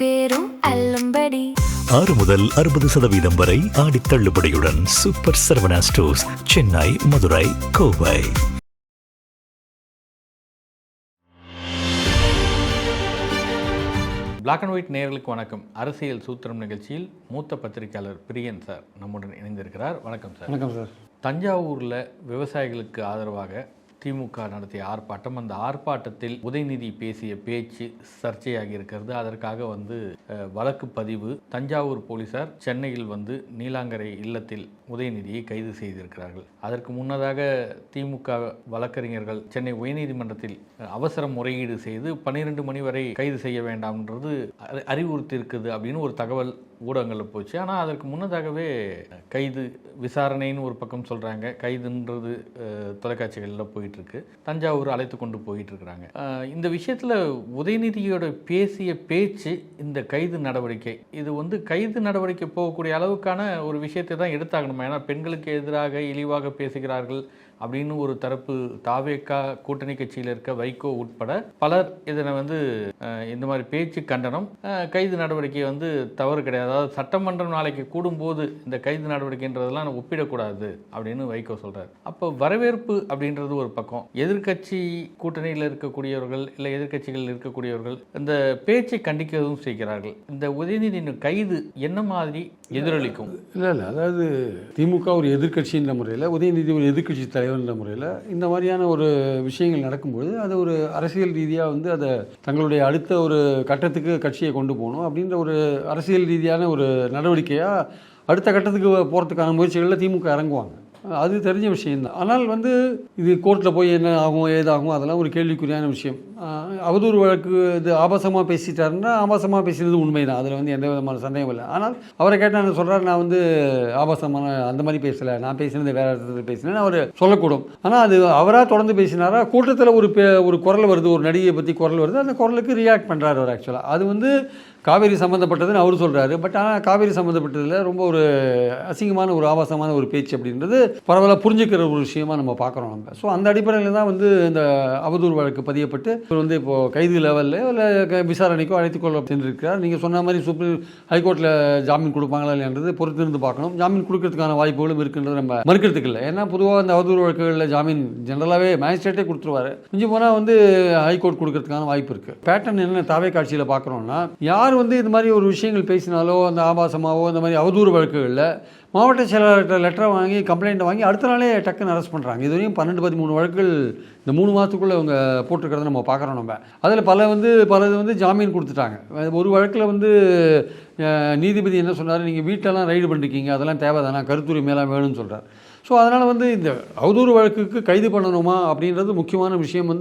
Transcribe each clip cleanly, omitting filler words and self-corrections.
பேரும் அல்லும்படி 6 முதல் 60% வரை ஆடி தள்ளுபடியுடன் super Saravana stores, Chennai, Madurai, Kovai. Black and white நேயர்களுக்கு வணக்கம். அரசியல் சூத்திரம் நிகழ்ச்சியில் மூத்த பத்திரிகையாளர் பிரியன் சார் நம்முடன் இணைந்திருக்கிறார். வணக்கம் சார். வணக்கம் சார். தஞ்சாவூரில் விவசாயிகளுக்கு ஆதரவாக திமுக நடத்திய ஆர்ப்பாட்டம், அந்த ஆர்ப்பாட்டத்தில் உதயநிதி பேசிய பேச்சு சர்ச்சையாகி இருக்கிறது. அதற்காக வழக்கு பதிவு. தஞ்சாவூர் போலீசார் சென்னையில் நீலாங்கரை இல்லத்தில் உதயநிதியை கைது செய்திருக்கிறார்கள். அதற்கு முன்னதாக திமுக வழக்கறிஞர்கள் சென்னை உயர்நீதிமன்றத்தில் அவசர முறையீடு செய்து 12 மணி வரை கைது செய்ய வேண்டாம்ன்றது அறிவுறுத்தி இருக்குது அப்படின்னு ஒரு தகவல் ஊடகங்களில் போச்சு. ஆனால் அதற்கு முன்னதாகவே கைது விசாரணைன்னு ஒரு பக்கம் சொல்கிறாங்க, கைதுன்றது தொலைக்காட்சிகளில் போயிட்டுருக்கு. தஞ்சாவூர் அழைத்து கொண்டு போயிட்டுருக்குறாங்க. இந்த விஷயத்தில் உதயநிதியோட பேசிய பேச்சு, இந்த கைது நடவடிக்கை, இது கைது நடவடிக்கை போகக்கூடிய அளவுக்கான ஒரு விஷயத்தை தான் எடுத்தாகணுமா? ஏன்னா பெண்களுக்கு எதிராக இழிவாக பேசுகிறார்கள் அப்படின்னு ஒரு தரப்பு தாவேகா கூட்டணி கட்சியில் இருக்க வைகோ உட்பட பலர் இதனை இந்த மாதிரி பேச்சு கண்டனம், கைது நடவடிக்கை தவறு கிடையாது. அதாவது சட்டமன்றம் நாளைக்கு கூடும்போது இந்த கைது நடவடிக்கைன்றதெல்லாம் ஒப்பிடக்கூடாது அப்படின்னு வைகோ சொல்றாரு. அப்போ வரவேற்பு அப்படின்றது ஒரு பக்கம், எதிர்கட்சி கூட்டணியில் இருக்கக்கூடியவர்கள் இல்லை எதிர்கட்சிகள் இருக்கக்கூடியவர்கள் இந்த பேச்சை கண்டிக்கவும் செய்கிறார்கள். இந்த உதயநிதியின் கைது என்ன மாதிரி எதிரொலிக்கும்? இல்லை, அதாவது திமுக ஒரு எதிர்கட்சின்ற முறையில், உதயநிதி ஒரு எதிர்கட்சி தலைவர்ன்ற முறையில் இந்த மாதிரியான ஒரு விஷயங்கள் நடக்கும்போது அது ஒரு அரசியல் ரீதியாக அதை தங்களுடைய அடுத்த ஒரு கட்டத்துக்கு கட்சியை கொண்டு போகணும் அப்படின்ற ஒரு அரசியல் ரீதியான ஒரு நடவடிக்கையாக அடுத்த கட்டத்துக்கு போகிறதுக்கான முயற்சிகளில் திமுக இறங்குவாங்க. அது தெரிஞ்ச விஷயம்தான். ஆனால் இது கோர்ட்டில் போய் என்ன ஆகும் ஏதாகும் அதெல்லாம் ஒரு கேள்விக்குறியான விஷயம். அவதூறு வழக்கு இது ஆபாசமாக பேசிட்டாருன்னா ஆபாசமாக பேசினது உண்மைதான், அதில் எந்த விதமான சந்தேகம் இல்லை. ஆனால் அவரை கேட்டால் என்ன சொல்கிறார், நான் ஆபாசமான அந்த மாதிரி பேசலை, நான் பேசினது வேறு இடத்துல பேசினேன்னு அவர் சொல்லக்கூடும். ஆனால் அது அவராக தொடர்ந்து பேசினாரா, கூட்டத்தில் ஒரு குரல் வருது, ஒரு நடிகையை பற்றி குரல் வருது, அந்த குரலுக்கு ரியாக்ட் பண்ணுறாரு அவர். ஆக்சுவலாக அது காவேரி சம்மந்தப்பட்டதுன்னு அவர் சொல்கிறாரு. பட் ஆனால் காவேரி சம்மந்தப்பட்டதில் ரொம்ப ஒரு அசிங்கமான ஒரு ஆபாசமான ஒரு பேச்சு அப்படின்றது பரவாயில்ல புரிஞ்சுக்கிற ஒரு விஷயமா நம்ம பார்க்குறோம் நம்ம. ஸோ அந்த அடிப்படையில் தான் இந்த அவதூறு வழக்கு பதியப்பட்டு இவர் இப்போது கைது லெவலில் இல்லை விசாரணைக்கோ அழைத்துக்கொள்ள சென்றிருக்கிறார். நீங்கள் சொன்ன மாதிரி சுப்ரீம் ஹைகோர்ட்டில் ஜாமீன் கொடுப்பாங்களா இல்லைன்றது பொறுத்திருந்து பார்க்கணும். ஜாமீன் கொடுக்கறதுக்கான வாய்ப்புகளும் இருக்குன்றது நம்ம மறுக்கிறதுக்கு இல்லை. ஏன்னா பொதுவாக அந்த அவதூறு வழக்குகளில் ஜாமீன் ஜென்ரலாகவே மேஜிஸ்ட்ரேட்டே கொடுத்துருவார். கொஞ்சம் போனால் ஹைகோர்ட் கொடுக்கறதுக்கான வாய்ப்பு இருக்குது. பேட்டர்ன் என்ன தாவே காட்சியில் பார்க்குறோன்னா, யார் இது மாதிரி ஒரு விஷயங்கள் பேசினாலோ அந்த ஆபாசமாவோ அந்த மாதிரி அவதூறு வழக்குகளில் மாவட்ட செயலாளர்கிட்ட லெட்டரை வாங்கி கம்ப்ளைண்ட்டை வாங்கி அடுத்த நாளே டக்குன்னு அரெஸ்ட் பண்ணுறாங்க. இதுவரையும் 12-13 வழக்குகள் இந்த 3 மாதத்துக்குள்ளே அவங்க போட்டிருக்கிறத நம்ம பார்க்குறோம். நம்ம அதில் பலது ஜாமீன் கொடுத்துட்டாங்க. ஒரு வழக்கில் நீதிபதி என்ன சொன்னார், நீங்கள் வீட்டிலலாம் ரைடு பண்ணிருக்கீங்க, அதெல்லாம் தேவைதானா, கருத்துரை மேலாம் வேணும்னு சொல்கிறார். ஸோ அதனால் இந்த அவதூறு வழக்குக்கு கைது பண்ணணுமா அப்படின்றது முக்கியமான விஷயம்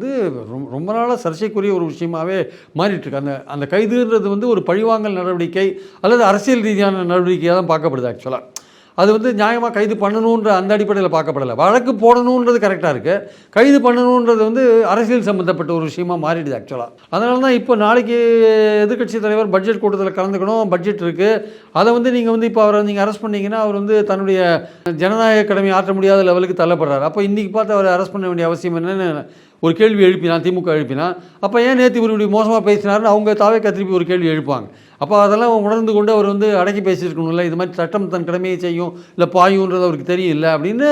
ரொம்ப நாளாக சர்ச்சைக்குரிய ஒரு விஷயமாகவே மாறிட்டுருக்கு. அந்த கைதுன்றது ஒரு பழிவாங்கல் நடவடிக்கை அல்லது அரசியல் ரீதியான நடவடிக்கையாக தான் பார்க்கப்படுது. ஆக்சுவலாக அது நியாயமாக கைது பண்ணணுன்ற அந்த அடிப்படையில் பார்க்கப்படலை. வழக்கு போடணுன்றது கரெக்டாக இருக்குது, கைது பண்ணணுன்றது அரசியல் சம்மந்தப்பட்ட ஒரு விஷயமாக மாறிடுது ஆக்சுவலாக. அதனால தான் இப்போ நாளைக்கு எதிர்கட்சி தலைவர் பட்ஜெட் கூட்டத்தில் கலந்துக்கணும், பட்ஜெட் இருக்குது. அதை நீங்கள் இப்போ அவரை நீங்கள் அரெஸ்ட் பண்ணிங்கன்னா அவர் தன்னுடைய ஜனநாயக கடமை ஆற்ற முடியாத லெவலுக்கு தள்ளப்படுறாரு. அப்போ இன்றைக்கி பார்த்து அவரை அரெஸ்ட் பண்ண வேண்டிய அவசியம் என்னென்னு ஒரு கேள்வி எழுப்பினா திமுக எழுப்பினா, அப்போ ஏன் நேற்று இப்படி மோசமாக பேசினாருன்னு அவங்க தாவே திருப்பி ஒரு கேள்வி எழுப்பாங்க. அப்போ அதெல்லாம் உணர்ந்து கொண்டு அவர் அடக்கி பேசியிருக்கணும்ல, இது மாதிரி சட்டம் தன் கடமையை செய்யும் இல்லை பாயுன்றது அவருக்கு தெரியல அப்படின்னு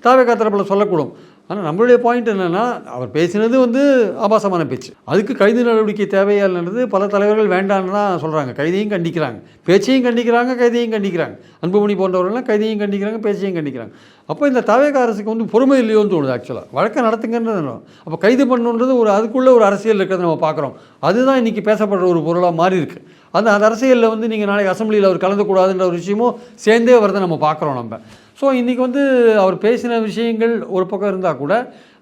தாவே தரப்பில் சொல்லக்கூடும். ஆனால் நம்மளுடைய பாயிண்ட் என்னென்னா, அவர் பேசினது ஆபாசமான பேச்சு, அதுக்கு கைது நடவடிக்கை தேவையானது பல தலைவர்கள் வேண்டான்னு தான் சொல்கிறாங்க. கைதையும் கண்டிக்கிறாங்க, பேச்சையும் கண்டிக்கிறாங்க, கைதையும் கண்டிக்கிறாங்க. அன்புமணி போன்றவர்கள்லாம் கைதையும் கண்டிக்கிறாங்க, பேச்சையும் கண்டிக்கிறாங்க. அப்போ இந்த தாவேக அரசுக்கு பொறுமை இல்லையோன்னு தோணுது. ஆக்சுவலாக வழக்கம் நடத்துங்கன்றது அப்போ கைது பண்ணுன்றது அதுக்குள்ளே ஒரு அரசியல் இருக்கிறத நம்ம பார்க்குறோம். அதுதான் இன்றைக்கி பேசப்படுற ஒரு பொருளாக மாறி இருக்குது. அந்த அரசியலில் நீங்கள் நாளைக்கு அசம்பிளியில் அவர் கலந்துக்கூடாதுன்ற ஒரு விஷயமும் சேர்ந்தே வரதை நம்ம பார்க்குறோம் நம்ம. ஸோ இன்றைக்கி அவர் பேசின விஷயங்கள் ஒரு பக்கம் இருந்தால் கூட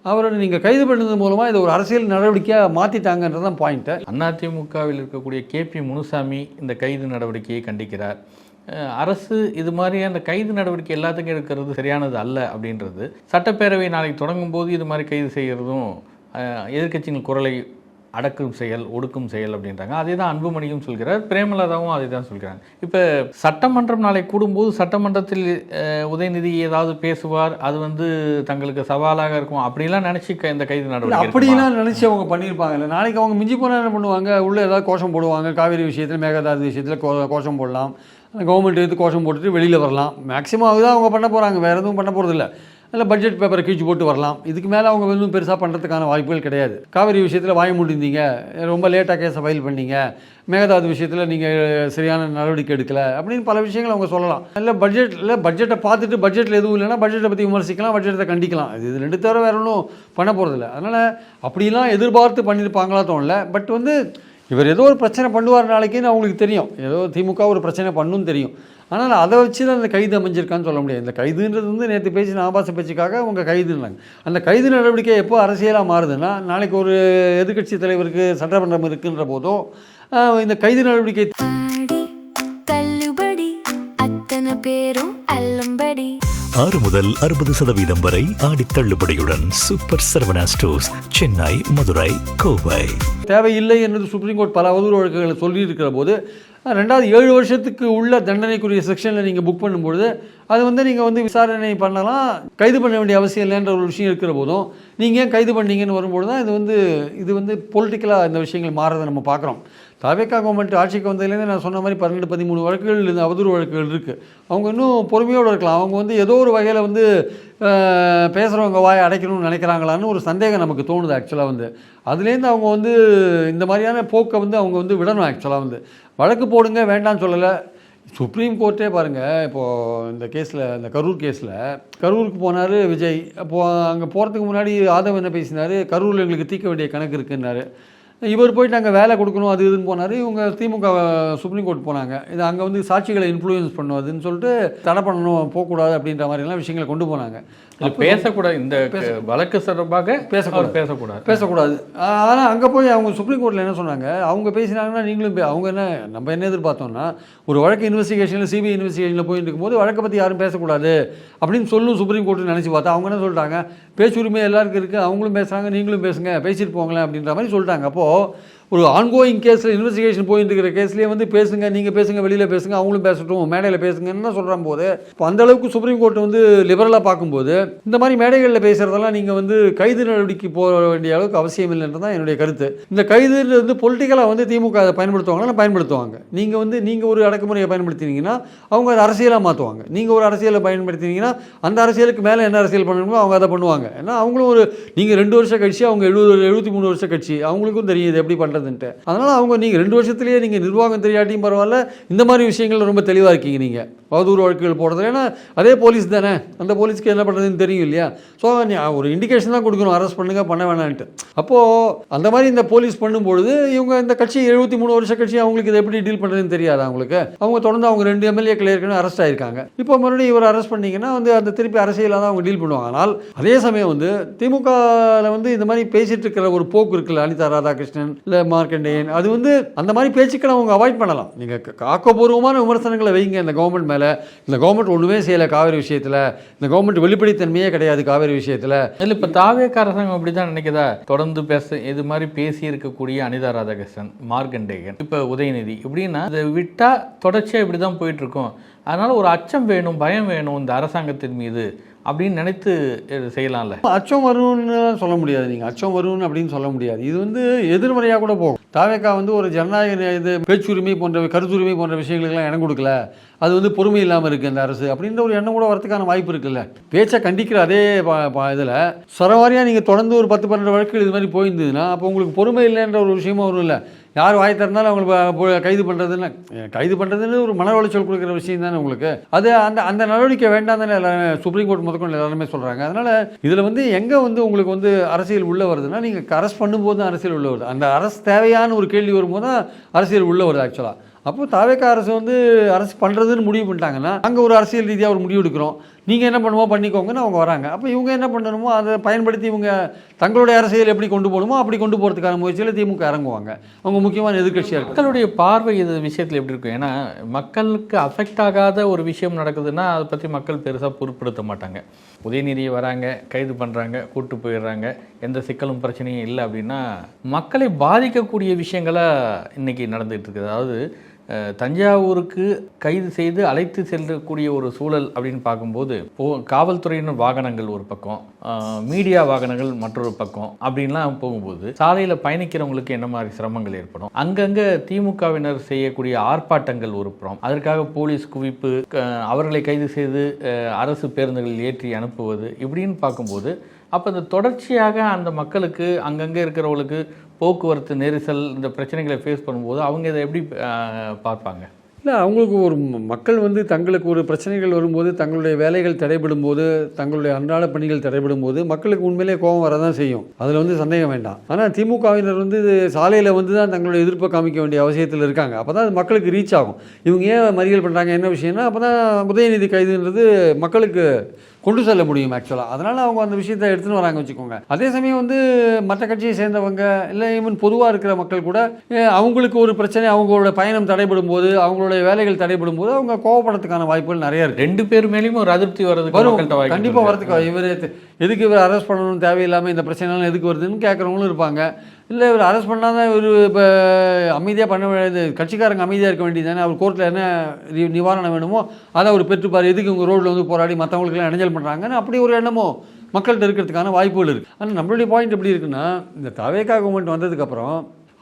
அவரை நீங்கள் கைது பண்ணது மூலமாக இதை ஒரு அரசியல் நடவடிக்கையாக மாற்றிட்டாங்கன்றது தான் பாயிண்ட்டு. அதிமுகவில் இருக்கக்கூடிய KP முனுசாமி இந்த கைது நடவடிக்கையை கண்டிக்கிறார். அரசு இது மாதிரியான கைது நடவடிக்கை எல்லாத்துக்கும் எடுக்கிறது சரியானது அல்ல அப்படின்றது, சட்டப்பேரவை நாளைக்கு தொடங்கும் போது இது மாதிரி கைது செய்கிறதும் எதிர்க்கட்சியின் குரலை அடக்கும் செயல் ஒடுக்கும் செயல் அப்படின்றாங்க. அதே தான் அன்புமணியும் சொல்கிறார், பிரேமலதாவும் அதை தான் சொல்கிறாங்க. இப்போ சட்டமன்றம் நாளை கூடும்போது சட்டமன்றத்தில் உதயநிதி ஏதாவது பேசுவார், அது வந்து தங்களுக்கு சவாலாக இருக்கும் அப்படிலாம் நினச்சி இந்த கைது நடவடிக்கை அப்படிலாம் நினச்சி அவங்க பண்ணியிருப்பாங்க. இல்லை நாளைக்கு அவங்க மிஞ்சி போனால் என்ன பண்ணுவாங்க, உள்ளே ஏதாவது கோஷம் போடுவாங்க, காவேரி விஷயத்தில் மேகதாது விஷயத்தில் கோஷம் போடலாம், கவர்மெண்ட் எடுத்து கோஷம் போட்டுட்டு வெளியில் வரலாம். மேக்ஸிமம் அதுதான் அவங்க பண்ண போகிறாங்க, வேறு எதுவும் பண்ண போகிறது இல்லை. இல்லை பட்ஜெட் பேப்பரை கீழ்ச்சி போட்டு வரலாம். இதுக்கு மேலே அவங்க வந்து பெருசாக பண்ணுறதுக்கான வாய்ப்புகள் கிடையாது. காவிரி விஷயத்தில் வாய முடிந்தீங்க, ரொம்ப லேட்டாக கேஸை ஃபைல் பண்ணீங்க, மேகதாது விஷயத்தில் நீங்கள் சரியான நடவடிக்கை எடுக்கலை அப்படின்னு பல விஷயங்கள் அவங்க சொல்லலாம். இல்லை பட்ஜெட்டை பார்த்துட்டு பட்ஜெட்டில் எதுவும் இல்லைன்னா பட்ஜெட்டை பற்றி விமர்சிக்கலாம், பட்ஜெட்டை கண்டிக்கலாம். இது ரெண்டு தவிர வேறு ஒன்றும் பண்ண போகிறதில்ல. அதனால் அப்படிலாம் எதிர்பார்த்து பண்ணியிருப்பாங்களா தோணல. பட் வந்து இவர் ஏதோ ஒரு பிரச்சனை பண்ணுவார் நாளைக்குன்னு அவங்களுக்கு தெரியும், ஏதோ திமுக ஒரு பிரச்சனை பண்ணுன்னு தெரியும். ஆனால் அதை வச்சு தான் அந்த கைது அமைஞ்சிருக்கான்னு சொல்ல முடியாது. இந்த கைதுன்றது வந்து நேற்று பேசின ஆபாச பேச்சுக்காக அவங்க கைதுன்னாங்க. அந்த கைது நடவடிக்கை எப்போ அரசியலாக மாறுதுன்னா, நாளைக்கு ஒரு எதிர்க்கட்சி தலைவருக்கு சட்டமன்றம் இருக்குன்ற போதும் இந்த கைது நடவடிக்கை தள்ளுபடி அத்தனை பேரும் அல்லம்படி 6 முதல் 60% வரை ஆடி தள்ளுபடியுடன் சூப்பர் சரவணா ஸ்டோர்ஸ், சென்னை, மதுரை, கோவை. தேவையில்லை என்று சுப்ரீம் கோர்ட் பல அவதூறு வழக்குகளை சொல்லியிருக்கிற போது, ரெண்டாவது 7 வருஷத்துக்கு உள்ள தண்டனைக்குரிய செக்ஷனில் நீங்கள் புக் பண்ணும்பொழுது அது வந்து நீங்கள் வந்து விசாரணை பண்ணலாம், கைது பண்ண வேண்டிய அவசியம் இல்லைன்ற ஒரு விஷயம் இருக்கிற போதும் நீங்கள் ஏன் கைது பண்ணீங்கன்னு வரும்போது தான் இது வந்து பொலிட்டிக்கலாக இந்த விஷயங்கள் மாறதை நம்ம பார்க்குறோம். தாவேகா கவர்மெண்ட் ஆட்சிக்கு வந்ததுலேருந்து நான் சொன்ன மாதிரி 12-13 வழக்குகள் இந்த அவதூறு வழக்குகள் இருக்குது. அவங்க இன்னும் பொறுமையோடு இருக்கலாம். அவங்க வந்து ஏதோ ஒரு வகையில் வந்து பேசுகிறவங்க வாயை அடைக்கணும்னு நினைக்கிறாங்களான்னு ஒரு சந்தேகம் நமக்கு தோணுது. ஆக்சுவலாக வந்து அதுலேருந்து அவங்க வந்து இந்த மாதிரியான போக்கை வந்து அவங்க வந்து விடணும். ஆக்சுவலாக வந்து வழக்கு போடுங்க வேண்டாம்னு சொல்லலை. சுப்ரீம் கோர்ட்டே பாருங்கள், இப்போது இந்த கேஸில், இந்த கரூர் கேஸில் கரூருக்கு போனார் விஜய். அப்போது அங்கே போகிறதுக்கு முன்னாடி ஆதவ் என்ன பேசினார், கரூரில் எங்களுக்கு தீர்க்க வேண்டிய கணக்கு இருக்குன்னாரு. இவர் போயிட்டு அங்கே வேலை கொடுக்கணும் அது இதுன்னு போனார். இவங்க திமுக சுப்ரீம் கோர்ட் போனாங்க. இது அங்கே வந்து சாட்சிகளை இன்ஃப்ளூயன்ஸ் பண்ணும் அதுன்னு சொல்லிட்டு தடை பண்ணணும், போகக்கூடாது அப்படின்ற மாதிரிலாம் விஷயங்களை கொண்டு போனாங்க. பேசக்கூடாது, இந்த வழக்கு தொடர்பாக பேசக்கூடாது. ஆனால் அங்கே போய் அவங்க சுப்ரீம் கோர்ட்டில் என்ன சொன்னாங்க, அவங்க பேசினாங்கன்னா நீங்களும் அவங்க நம்ம என்ன எதிர்பார்த்தோம்னா, ஒரு வழக்கு இன்வெஸ்டிகேஷனில் சிபிஐ இன்வெஸ்டிகேஷனில் போயிட்டு இருக்கும்போது வழக்கை பற்றி யாரும் பேசக்கூடாது அப்படின்னு சொல்லும் சுப்ரீம் கோர்ட்டு நினச்சி பார்த்தா அவங்க என்ன சொல்லிட்டாங்க, பேச்சுரிமை எல்லாருக்கும் இருக்குது, அவங்களும் பேசுகிறாங்க, நீங்களும் பேசுங்க, பேசிட்டு போங்களேன் அப்படின்ற மாதிரி சொல்லிட்டாங்க. அப்போது ஒரு ஆன்கோயிங் கேஸில் இன்வெஸ்டிகேஷன் போயிட்டு இருக்கிற கேஸ்லேயே வந்து பேசுங்க, நீங்கள் பேசுங்க, வெளியில் பேசுங்க, அவங்களும் பேசட்டும், மேடையில் பேசுங்கன்னு சொல்கிற போது இப்போ அந்தளவுக்கு சுப்ரீம் கோர்ட் வந்து லிபரலாக பார்க்கும்போது இந்த மாதிரி மேடைகளில் பேசுகிறதெல்லாம் நீங்கள் வந்து கைது நடவடிக்கை போக வேண்டிய அளவுக்கு அவசியம் இல்லைன்றது தான் என்னுடைய கருத்து. இந்த கைது வந்து பொலிட்டிக்கலாக வந்து திமுக அதை பயன்படுத்துவாங்கன்னா பயன்படுத்துவாங்க. நீங்கள் ஒரு அடக்குமுறையை பயன்படுத்தினீங்கன்னா அவங்க அதை அரசியலாக மாற்றுவாங்க. நீங்கள் ஒரு அரசியலை பயன்படுத்தினீங்கன்னா அந்த அரசியலுக்கு மேலே என்ன அரசியல் பண்ணணுமோ அவங்க அதை பண்ணுவாங்க. ஏன்னா அவங்களும் நீங்கள் 2 வருஷம் கட்சி, அவங்க 73 வருஷம் கட்சி, அவங்களுக்கும் தெரியும் இது எப்படி பண்ணுறது. அதனால அவங்க நீங்கள் 2 வருஷத்துலேயே நீங்கள் நிர்வாகம் தெரியாட்டியும் பரவாயில்ல, இந்த மாதிரி விஷயங்கள் ரொம்ப தெளிவாக இருக்கீங்க. நீங்கள் அவதூறு வழக்குகள் போடுறது, ஏன்னா அதே போலீஸ் தானே, அந்த போலீஸ்க்கு என்ன பண்ணுறதுன்னு தெரியும் இல்லையா. ஸோ ஒரு இண்டிகேஷன் தான் கொடுக்கணும், அரெஸ்ட் பண்ணுங்க பண்ண வேணான்ட்டு. அப்போது அந்த மாதிரி இந்த போலீஸ் பண்ணும்பொழுது இவங்க இந்த கட்சி 73 வருஷ கட்சி, அவங்களுக்கு இதை எப்படி டீல் பண்ணுறதுன்னு தெரியாது அவங்களுக்கு. அவங்க தொடர்ந்து அவங்க 2 எம்எல்ஏக்கள் ஏற்கனவே அரெஸ்ட் ஆகிருக்காங்க. இப்போ மறுபடியும் இவர் அரெஸ்ட் பண்ணிங்கன்னா வந்து அந்த திருப்பி அரசியலாக தான் அவங்க டீல் பண்ணுவாங்க. ஆனால் அதே சமயம் வந்து திமுகவில் வந்து இந்த மாதிரி பேசிட்டு இருக்கிற ஒரு போக்கு இருக்குல்ல, அனிதா ராதாகிருஷ்ணன் இல்லை மார்க்கண்டேயன், அது வந்து அந்த மாதிரி பேச்சுக்களை அவங்க அவாய்ட் பண்ணலாம். நீங்கள் ஆக்கப்பூர்வமான விமர்சனங்களை வைங்க இந்த கவர்மெண்ட் மேலே. இந்த கவர்மெண்ட் ஒன்றுமே செய்யலை காவிரி விஷயத்தில், இந்த கவர்மெண்ட் வெளிப்படைத்தன்மையே கிடையாது காவிரி விஷயத்தில். இல்லை இப்போ தாவேகா அரசாங்கம் அப்படி தான் நினைக்கிறதா, தொடர்ந்து இது மாதிரி பேசி இருக்கக்கூடிய அனிதா ராதாகிருஷ்ணன், மார்க்கண்டேயன், இப்போ உதயநிதி, இப்படின்னா இதை விட்டால் தொடர்ச்சியாக இப்படி தான் போயிட்டுருக்கோம். அதனால் ஒரு அச்சம் வேணும், பயம் வேணும் இந்த அரசாங்கத்தின் மீது அப்படின்னு நினைத்து செய்யலாம்ல. அச்சம் வரும்னு சொல்ல முடியாது, நீங்கள் அச்சம் வரும்னு அப்படின்னு சொல்ல முடியாது. இது வந்து எதிர்மறையாக கூட போகும். தாவேகா வந்து ஒரு ஜனநாயக இது பேச்சுரிமை போன்ற கருத்துரிமை போன்ற விஷயங்களுக்கெல்லாம் இடம் கொடுக்கல, அது வந்து பொறுமை இல்லாமல் இருக்குது அந்த அரசு அப்படின்ற ஒரு எண்ணம் கூட வரதுக்கான வாய்ப்பு இருக்குல்ல. பேச்சை கண்டிக்கிற அதே இதில் சரவாரியாக நீங்கள் தொடர்ந்து ஒரு 10-12 வழக்குகள் இது மாதிரி போயிருந்ததுன்னா அப்போ உங்களுக்கு பொறுமை இல்லைன்ற ஒரு விஷயமும் வரும் இல்லை. யார் வாய் திறந்தாலும் அவங்களுக்கு கைது பண்ணுறதுன்னு ஒரு மன உளைச்சல் கொடுக்குற விஷயம் தானே உங்களுக்கு. அது அந்த நடவடிக்கை வேண்டாம் தானே எல்லாருமே சுப்ரீம் கோர்ட் முதற்கொண்டு எல்லாருமே சொல்கிறாங்க. அதனால் இதில் வந்து எங்கே வந்து உங்களுக்கு வந்து அரசியல் உள்ளே வருதுன்னா, நீங்கள் அரெஸ்ட் பண்ணும்போது தான் அரசியல் உள்ளே வருது. அந்த அரசு தேவையான ஒரு கேள்வி வரும்போது தான் அரசியல் உள்ளே வருது ஆக்சுவலாக. அப்போ தாவேக்கா அரசு வந்து அரசு பண்ணுறதுன்னு முடிவு பண்ணிட்டாங்கன்னா அங்கே ஒரு அரசியல் ரீதியாக ஒரு முடிவு எடுக்கிறோம், நீங்கள் என்ன பண்ணுமோ பண்ணிக்கோங்கன்னு அவங்க வராங்க. அப்போ இவங்க என்ன பண்ணணுமோ அதை பயன்படுத்தி இவங்க தங்களுடைய அரசியல் எப்படி கொண்டு போகணுமோ அப்படி கொண்டு போகிறதுக்கான முயற்சியில் திமுக இறங்குவாங்க. அவங்க முக்கியமான எதிர்க்கட்சியாக இருக்கு. மக்களுடைய பார்வை இது விஷயத்தில் எப்படி இருக்கும்? ஏன்னா மக்களுக்கு அஃபெக்ட் ஆகாத ஒரு விஷயம் நடக்குதுன்னா அதை பற்றி மக்கள் பெருசாக பொருட்படுத்த மாட்டாங்க. உதயநிதியை வராங்க, கைது பண்ணுறாங்க, கூட்டு போயிடுறாங்க, எந்த சிக்கலும் பிரச்சனையும் இல்லை அப்படின்னா மக்களை பாதிக்கக்கூடிய விஷயங்களை இன்றைக்கி நடந்துகிட்டு இருக்குது. அதாவது தஞ்சாவூருக்கு கைது செய்து அழைத்து செல்லக்கூடிய ஒரு சூழல் அப்படின்னு பார்க்கும்போது காவல்துறையினர் வாகனங்கள் ஒரு பக்கம், மீடியா வாகனங்கள் மற்றொரு பக்கம் அப்படின்லாம் போகும்போது சாலையில் பயணிக்கிறவங்களுக்கு என்ன மாதிரி சிரமங்கள் ஏற்படும்? அங்கங்கே திமுகவினர் செய்யக்கூடிய ஆர்ப்பாட்டங்கள் ஒரு புறம், அதற்காக போலீஸ் குவிப்பு, அவர்களை கைது செய்து அரசு பேருந்துகளில் ஏற்றி அனுப்புவது இப்படின்னு பார்க்கும்போது அப்போ இந்த தொடர்ச்சியாக அந்த மக்களுக்கு அங்கங்கே இருக்கிறவங்களுக்கு போக்குவரத்து நெரிசல் இந்த பிரச்சனைகளை ஃபேஸ் பண்ணும்போது அவங்க இதை எப்படி பார்ப்பாங்க? இல்லை, அவங்களுக்கு ஒரு மக்கள் வந்து தங்களுக்கு ஒரு பிரச்சனைகள் வரும்போது, தங்களுடைய வேலைகள் தடைபடும் போது, தங்களுடைய அன்றாட பணிகள் தடைபடும் போது மக்களுக்கு உண்மையிலே கோபம் வரதான் செய்யும். அதில் வந்து சந்தேகம் வேண்டாம். ஆனால் திமுகவினர் வந்து சாலையில் வந்து தான் தங்களுடைய எதிர்ப்பை காமிக்க வேண்டிய அவசியத்தில் இருக்காங்க. அப்போ தான் அது மக்களுக்கு ரீச் ஆகும். இவங்க ஏன் மறியல் பண்ணுறாங்க, என்ன விஷயம்னா அப்போ தான் உதயநிதி கைதுன்றது மக்களுக்கு கொண்டு செல்ல முடியும் ஆக்சுவலாக. அதனால் அவங்க அந்த விஷயத்தை எடுத்துன்னு வராங்க வச்சுக்கோங்க. அதே சமயம் வந்து மற்ற கட்சியை சேர்ந்தவங்க இல்லை ஈவன் பொதுவாக இருக்கிற மக்கள் கூட அவங்களுக்கு ஒரு பிரச்சனை, அவங்களோட பயணம் தடைபடும் போது, அவங்களுடைய வேலைகள் தடைபடும் போது அவங்க கோவப்படத்துக்கான வாய்ப்புகள் நிறைய இருக்குது. ரெண்டு பேர் மேலேயும் ஒரு அதிருப்தி வரும், கண்டிப்பாக வரதுக்கு. இவர் எதுக்கு இவர் அரெஸ்ட் பண்ணணும், தேவையில்லாமல் இந்த பிரச்சனைலாம் எதுக்கு வருதுன்னு கேட்குறவங்களும் இருப்பாங்க. இல்லை இவர் அரெஸ்ட் பண்ணால் தான் இவர் இப்போ அமைதியாக பண்ண வேண்டியது, கட்சிக்காரங்க அமைதியாக இருக்க வேண்டியது தானே, அவர் கோர்ட்டில் என்ன நிவாரணம் வேணுமோ அதை அவர் பெற்றுப்பார், எதுக்கு உங்கள் ரோட்டில் வந்து போராடி மற்றவங்களுக்குலாம் இடைஞ்சல் பண்ணுறாங்கன்னு அப்படி ஒரு எண்ணமோ மக்கள்கிட்ட இருக்கிறதுக்கான வாய்ப்புகள் இருக்குது. ஆனால் நம்மளுடைய பாயிண்ட் எப்படி இருக்குன்னா, இந்த தவேகா கவர்மெண்ட் வந்ததுக்கப்புறம்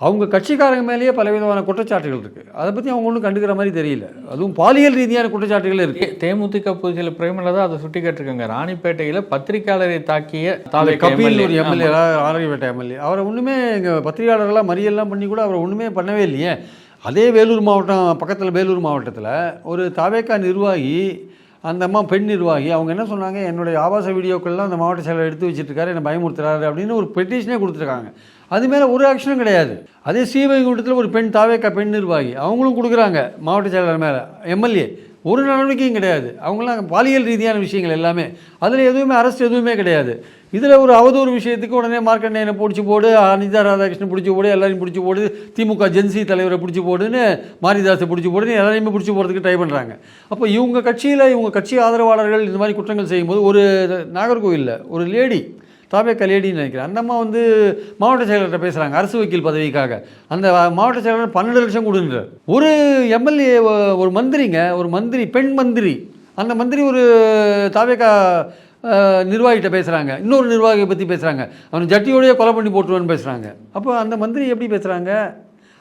அவங்க கட்சிக்காரங்க மேலேயே பலவிதமான குற்றச்சாட்டுகள் இருக்குது. அதை பற்றி அவங்க ஒன்றும் கண்டுக்கிற மாதிரி தெரியல. அதுவும் பாலியல் ரீதியான குற்றச்சாட்டுகள் இருக்குது. தேமுதிக பொதுச்செயலர் பிரேமலதா அதை சுட்டி காட்டிருக்காங்க. ராணிப்பேட்டையில் பத்திரிகையாளரை தாக்கிய கபில் ஒரு எம்எல்ஏ, ராணிப்பேட்டை எம்எல்ஏ, அவரை ஒன்றுமே எங்கள் பத்திரிகையாளர்களாக மறியல்லாம் பண்ணி கூட அவரை ஒன்றுமே பண்ணவே இல்லையே. அதே வேலூர் மாவட்டம் பக்கத்தில் வேலூர் மாவட்டத்தில் ஒரு தாவேக்கா நிர்வாகி, அந்த அம்மா பெண் நிர்வாகி, அவங்க என்ன சொன்னாங்க, என்னுடைய ஆபாச வீடியோக்கள்லாம் அந்த மாவட்ட செயலர் எடுத்து வச்சுட்டுருக்காரு, என்னை பயமுறுத்துறாரு அப்படின்னு ஒரு பெட்டிஷனே கொடுத்துருக்காங்க. அது மேலே ஒரு ஆக்ஷனும் கிடையாது. அதே ஸ்ரீவைகுண்டத்தில் ஒரு பெண் தாவேக்கா பெண் நிர்வாகி அவங்களும் கொடுக்குறாங்க மாவட்ட செயலர் மேலே, எம்எல்ஏ, ஒரு நடவடிக்கையும் கிடையாது. அவங்களாம் பாலியல் ரீதியான விஷயங்கள் எல்லாமே, அதில் எதுவுமே அரெஸ்ட் எதுவுமே கிடையாது. இதில் ஒரு அவதூறு விஷயத்துக்கு உடனே மார்க்கண்டையனை பிடிச்சி போடு, அனிதா ராதாகிருஷ்ணன் பிடிச்சி போடு, எல்லாரையும் பிடிச்சி போடு, திமுக ஜென்சி தலைவரை பிடிச்சி போடுன்னு, மாரிதாஸை பிடிச்சி போடுன்னு எல்லாரையுமே பிடிச்சி போகிறதுக்கு ட்ரை பண்ணுறாங்க. அப்போ இவங்க கட்சியில் இவங்க கட்சி ஆதரவாளர்கள் இந்த மாதிரி குற்றங்கள் செய்யும்போது, ஒரு நாகர்கோவிலில் ஒரு லேடி, தாவேக்கா லேடின்னு நினைக்கிறேன், அந்த அம்மா வந்து மாவட்ட செயலர்கிட்ட பேசுகிறாங்க அரசு வக்கீல் பதவிக்காக. அந்த மாவட்ட செயலர் 12 லட்சம் கொடுன்றார். ஒரு எம்எல்ஏ, ஒரு மந்திரிங்க, ஒரு மந்திரி, பெண் மந்திரி, அந்த மந்திரி ஒரு தாவேக்கா நிர்வாகிகிட்ட பேசுகிறாங்க, இன்னொரு நிர்வாகியை பற்றி பேசுகிறாங்க, அவனை ஜட்டியோடையே கொலை பண்ணி போட்டுருவான்னு பேசுகிறாங்க. அப்போ அந்த மந்திரி எப்படி பேசுகிறாங்க?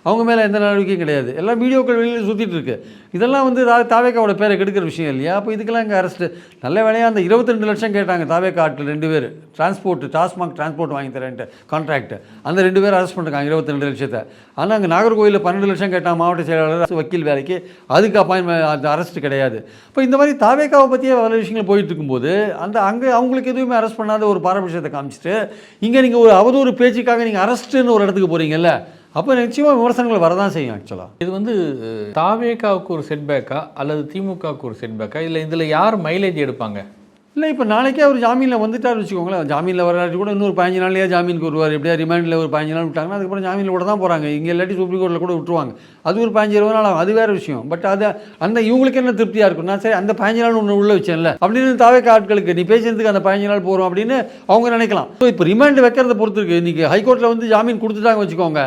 அவங்க மேலே எந்த நடவடிக்கையும் கிடையாது. எல்லாம் வீடியோக்கள் வெளியில் சுற்றிட்டு இருக்கு. இதெல்லாம் வந்து தாவேக்காவோட பேரை கெடுக்கிற விஷயம் இல்லையா? அப்போ இதுக்கெல்லாம் இங்கே அரெஸ்ட்டு. நல்ல வேலையாக அந்த 22 லட்சம் கேட்டாங்க தாவேக்கா ஆட்கள் 2 பேர், டிரான்ஸ்போர்ட், டாஸ்மாக் டிரான்ஸ்போர்ட் வாங்கி தரேன்ட்டு கான்ட்ராக்ட், அந்த 2 பேர் அரெஸ்ட் பண்ணிருக்காங்க 22 லட்சத்தை. ஆனால் அங்கே நாகர்கோவிலில் 12 லட்சம் கேட்டால் மாவட்ட செயலாளர் வக்கீல் வேலைக்கு, அதுக்கு அப்பாயின்மெண்ட், அந்த அரெஸ்ட் கிடையாது. இப்போ இந்த மாதிரி தாவேக்காவை பற்றியே பல விஷயங்கள் போயிட்டு இருக்கும்போது அங்கே அவங்களுக்கு எதுவுமே அரெஸ்ட் பண்ணாத ஒரு பாரபட்சத்தை காமிச்சிட்டு இங்கே நீங்கள் ஒரு அவதூறு பேச்சுக்காக நீங்கள் அரெஸ்ட்டுன்னு ஒரு இடத்துக்கு போகிறீங்கல்ல, அப்போ நிச்சயமாக விமர்சனங்கள் வரதான் செய்யும். ஆக்சுவலாக இது வந்து தாவேக்காவுக்கு ஒரு செட்பேக்கா அல்லது திமுகவுக்கு ஒரு செட்பேக்கா, இல்லை இதில் யார் மைலேஜ் எடுப்பாங்க? இல்லை, இப்போ நாளைக்கே அவர் ஜாமீனில் வந்துட்டார் வச்சுக்கோங்களேன், ஜாமீனில் வராட்டி கூட இன்னொரு 15 நாள்லேயே ஜாமீனுக்கு வருவார். எப்படியா ரிமாண்டில் ஒரு 15 நாள் விட்டாங்கன்னா அதுக்கப்புறம் ஜாமீனில் கூட தான் போகிறாங்க. இங்கே இல்லாட்டி சுப்ரீம் கோர்ட்டில் கூட விட்டுருவாங்க. அது ஒரு 15-20 நாள் ஆகும், அது வேறு விஷயம். பட் அது அந்த இவங்களுக்கு என்ன திருப்தியாக இருக்கும், நான் சரி அந்த 15 நாள் ஒன்று உள்ளே வச்சேன்ல அப்படின்னு தாவேக்கா ஆட்களுக்கு, நீ பேசுறதுக்கு அந்த 15 நாள் போகிறோம் அப்படின்னு அவங்க நினைக்கலாம். ஸோ இப்போ ரிமாண்ட் வைக்கிறத பொறுத்து இருக்குது. இன்றைக்கி ஹைகோர்ட்டில் வந்து ஜாமீன் கொடுத்துட்டாங்க வச்சுக்கோங்க,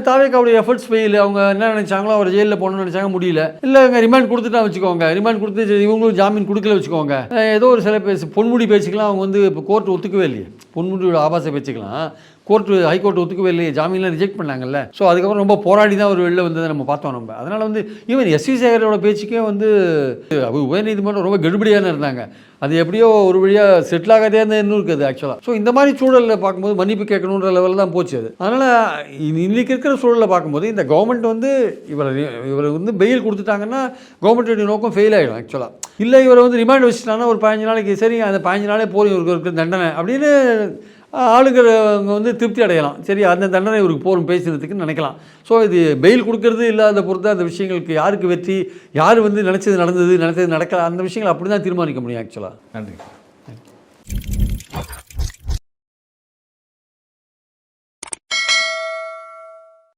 தாவேக்காவுடைய எஃபர்ட்ஸ் ஃபெயில். அவங்க என்ன நினச்சாங்களோ அவர் ஜெயிலில் போகணும்னு நினச்சாங்க, முடியல. இல்லை இங்கே ரிமாண்ட் கொடுத்துட்டா வச்சுக்கோங்க, ரிமாண்ட் கொடுத்து இவங்களும் ஜாமீன் கொடுக்கல வச்சுக்கோங்க, ஏதோ ஒரு சில பொன்முடி பேச்சுக்கலாம் அவங்க வந்து இப்போ கோர்ட்டு ஒத்துக்கவே இல்லையே, பொன்முடியோட ஆபாச பேச்சுக்கலாம் கோர்ட்டு ஹைகோர்ட் ஒத்துக்கவே இல்லையே, ஜாமீன்லாம் ரிஜெக்ட் பண்ணாங்கல்ல. ஸோ அதுக்கப்புறம் ரொம்ப போராடி தான் ஒரு வெளில வந்ததை நம்ம பார்த்தோம் நம்ம. அதனால் வந்து ஈவன் எஸ்வி சேகரோட பேச்சுக்கே வந்து உயர்நீதிமன்றம் ரொம்ப கெடுபடியான இருந்தாங்க. அது எப்படியோ ஒரு வழியாக செட்டில் ஆகாதே இன்னும் இருக்குது ஆக்சுவலாக. ஸோ இந்த மாதிரி சூழலில் பார்க்கும்போது மன்னிப்பு கேட்கணுன்ற லெவலில் தான் போச்சு அது. அதனால் இன்றைக்கி இருக்கிற சூழலில் பார்க்கும்போது இந்த கவர்மெண்ட் வந்து இவர் வந்து பெயில் கொடுத்துட்டாங்கன்னா கவர்மெண்ட்டுடைய நோக்கம் ஃபெயில் ஆகிடும் ஆக்சுவலாக. இல்லை இவரை வந்து ரிமாண்ட் வச்சுட்டாங்கன்னா ஒரு 15 நாளைக்கு, சரி அந்த 15 நாளே போதும் இவருக்கு இருக்கிற தண்டனை அப்படின்னு ஆளுங்கிறவங்க வந்து திருப்தி அடையலாம். சரி, அந்த தண்டனை இவருக்கு போரும் பேசுகிறதுக்குன்னு நினைக்கலாம். ஸோ இது பெயில் கொடுக்கறது இல்லாத பொறுத்து அந்த விஷயங்களுக்கு யாருக்கு வெற்றி, யார் வந்து நினச்சது நடந்தது, நினச்சது நடக்கல, அந்த விஷயங்கள் அப்படி தான் தீர்மானிக்க முடியும் ஆக்சுவலாக. நன்றி.